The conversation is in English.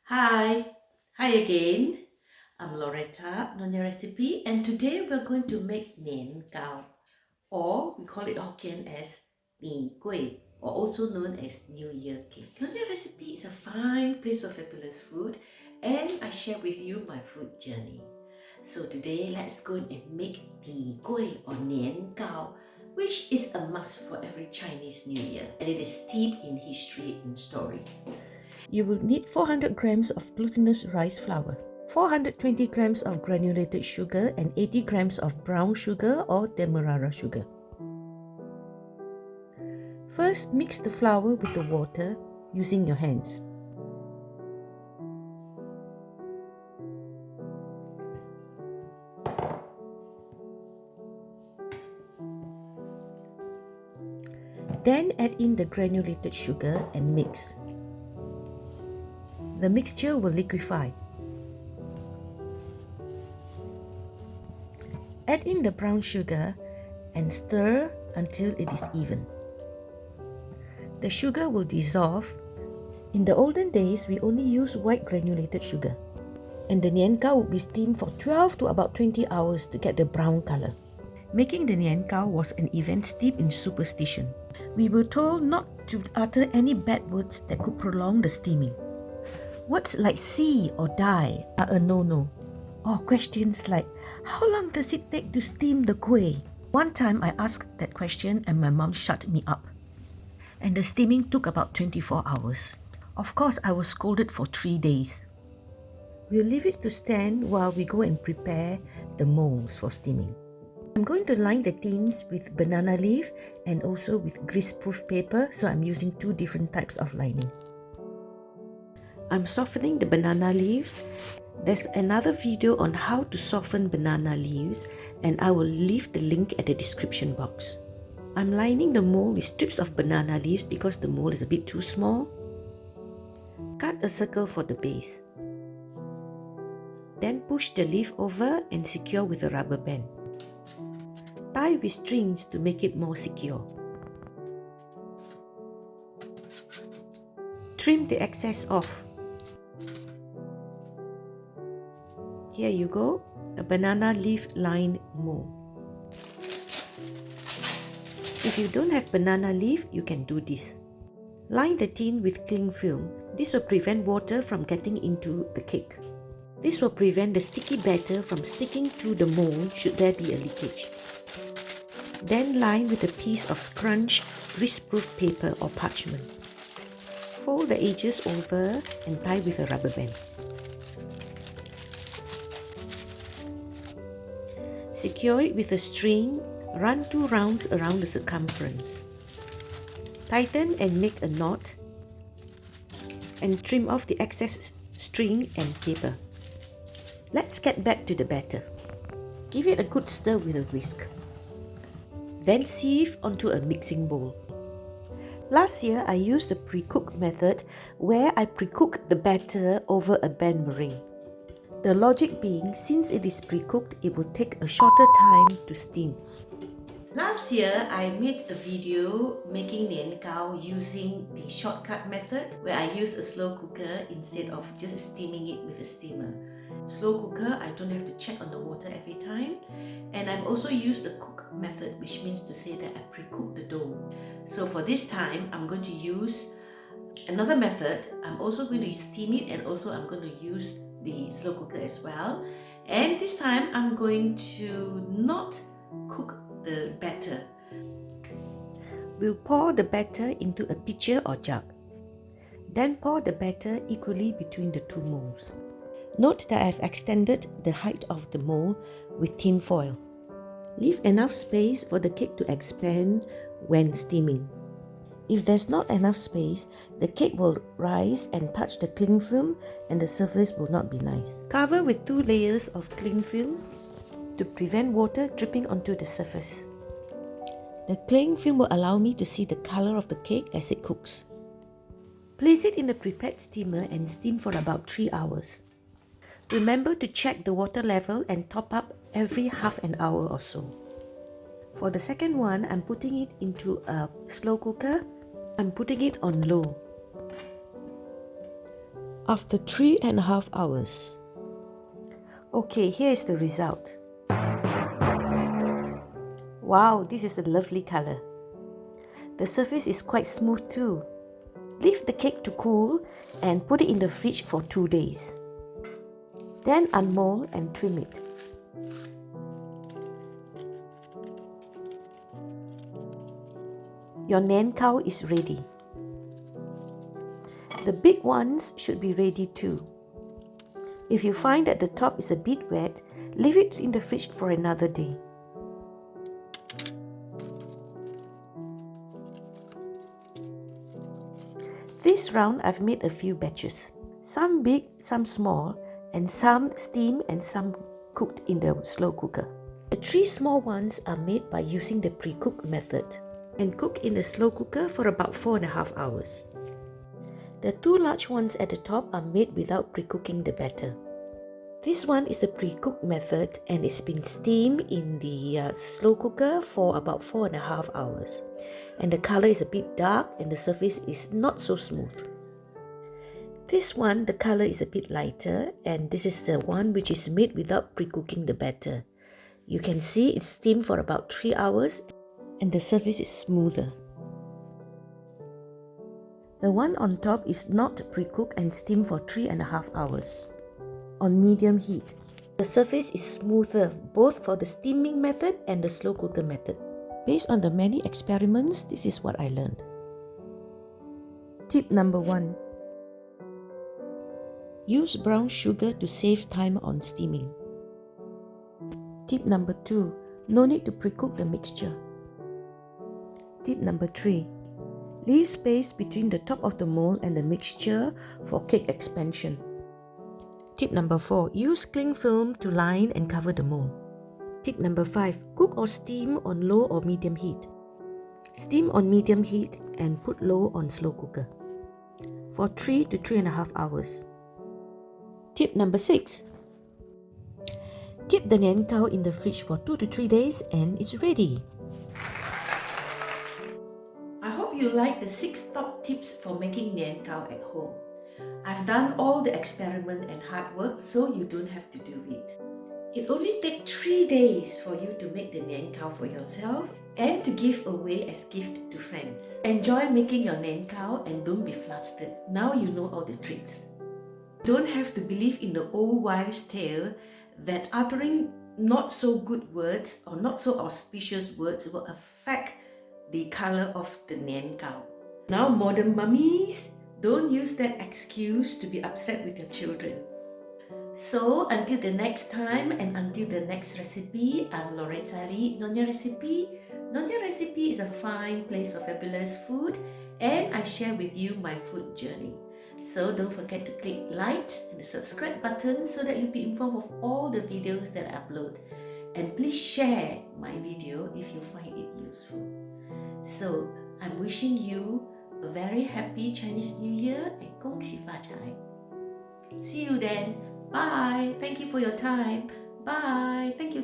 Hi, hi again. I'm Loretta, Nyonyarecipe, and today we're going to make Nian Gao, or we call it Hokkien as Tnee Kuih, or also known as New Year cake. Nyonyarecipe is a fine place for fabulous food, and I share with you my food journey. So today, let's go and make Tnee Kuih or Nian Gao, which is a must for every Chinese New Year, and it is steeped in history and story. You will need 400 grams of glutinous rice flour, 420 grams of granulated sugar, and 80 grams of brown sugar or demerara sugar. First, mix the flour with the water using your hands. Then add in the granulated sugar and mix. The mixture will liquefy. Add in the brown sugar and stir until it is even. The sugar will dissolve. In the olden days, we only used white granulated sugar, and the nian gao would be steamed for 12 to about 20 hours to get the brown color. Making the nian gao was an event steeped in superstition. We were told not to utter any bad words that could prolong the steaming. Words like see or die are a no-no. Or questions like, how long does it take to steam the kuih? One time I asked that question and my mom shut me up. And the steaming took about 24 hours. Of course, I was scolded for 3 days. We'll leave it to stand while we go and prepare the molds for steaming. I'm going to line the tins with banana leaf and also with greaseproof paper, so I'm using two different types of lining. I'm softening the banana leaves. There's another video on how to soften banana leaves, and I will leave the link at the description box. I'm lining the mold with strips of banana leaves because the mold is a bit too small. Cut a circle for the base. Then push the leaf over and secure with a rubber band. Tie with strings to make it more secure. Trim the excess off. Here you go, a banana leaf lined mold. If you don't have banana leaf, you can do this. Line the tin with cling film. This will prevent water from getting into the cake. This will prevent the sticky batter from sticking to the mold should there be a leakage. Then line with a piece of scrunched greaseproof paper or parchment. Fold the edges over and tie with a rubber band. Secure it with a string. Run 2 rounds around the circumference. Tighten and make a knot and trim off the excess string and paper. Let's get back to the batter. Give it a good stir with a whisk. Then sieve onto a mixing bowl. Last year, I used the pre-cook method where I pre-cook the batter over a bain-marie. The logic being, since it is pre-cooked, it will take a shorter time to steam. Last year, I made a video making nian gao using the shortcut method where I use a slow cooker instead of just steaming it with a steamer. Slow cooker, I don't have to check on the water every time. And I've also used the cook method, which means to say that I pre-cook the dough. So for this time, I'm going to use another method. I'm also going to steam it, and also I'm going to use the slow cooker as well. And this time, I'm going to not cook the batter. We'll pour the batter into a pitcher or jug. Then pour the batter equally between the two molds. Note that I've extended the height of the mold with tin foil. Leave enough space for the cake to expand when steaming. If there's not enough space, the cake will rise and touch the cling film and the surface will not be nice. Cover with 2 layers of cling film to prevent water dripping onto the surface. The cling film will allow me to see the color of the cake as it cooks. Place it in the prepared steamer and steam for about 3 hours. Remember to check the water level and top up every half an hour or so. For the second one, I'm putting it into a slow cooker. I'm putting it on low. after 3.5 hours. Okay, here is the result. Wow, this is a lovely color. The surface is quite smooth too. Leave the cake to cool and put it in the fridge for 2 days. Then unmold and trim it. Your Nian Gao is ready. The big ones should be ready too. If you find that the top is a bit wet, leave it in the fridge for another day. This round I've made a few batches. Some big, some small, and some steamed and some cooked in the slow cooker. The 3 small ones are made by using the pre-cook method and cook in the slow cooker for about 4.5 hours. The 2 large ones at the top are made without pre-cooking the batter. This one is a pre-cooked method and it's been steamed in the slow cooker for about 4.5 hours. And the color is a bit dark and the surface is not so smooth. This one, the color is a bit lighter, and this is the one which is made without pre-cooking the batter. You can see it's steamed for about 3 hours and the surface is smoother. The one on top is not pre-cooked and steamed for 3.5 hours on medium heat. The surface is smoother both for the steaming method and the slow cooker method. Based on the many experiments, this is what I learned. Tip number 1. Use brown sugar to save time on steaming. Tip number 2. No need to pre-cook the mixture. Tip number 3. Leave space between the top of the mold and the mixture for cake expansion. Tip number 4. Use cling film to line and cover the mold. Tip number 5. Cook or steam on low or medium heat. Steam on medium heat and put low on slow cooker for 3 to 3.5 hours. Tip number 6. Keep the Nian Gao in the fridge for 2 to 3 days and it's ready. I hope you like the 6 top tips for making Nian Gao at home. I've done all the experiment and hard work so you don't have to do it. It only takes 3 days for you to make the Nian Gao for yourself and to give away as gift to friends. Enjoy making your Nian Gao and don't be flustered. Now you know all the tricks. Don't have to believe in the old wives' tale that uttering not so good words or not so auspicious words will affect the color of the Nian Gao. Now modern mummies, don't use that excuse to be upset with your children. So until the next time and until the next recipe, I'm Loretta Lee, Nyonya Recipe. Nyonya Recipe is a fine place for fabulous food and I share with you my food journey. So don't forget to click like and the subscribe button so that you'll be informed of all the videos that I upload. And please share my video if you find it useful. So I'm wishing you a very happy Chinese New Year and Gong Xi Fa Cai. See you then. Bye. Thank you for your time. Bye. Thank you.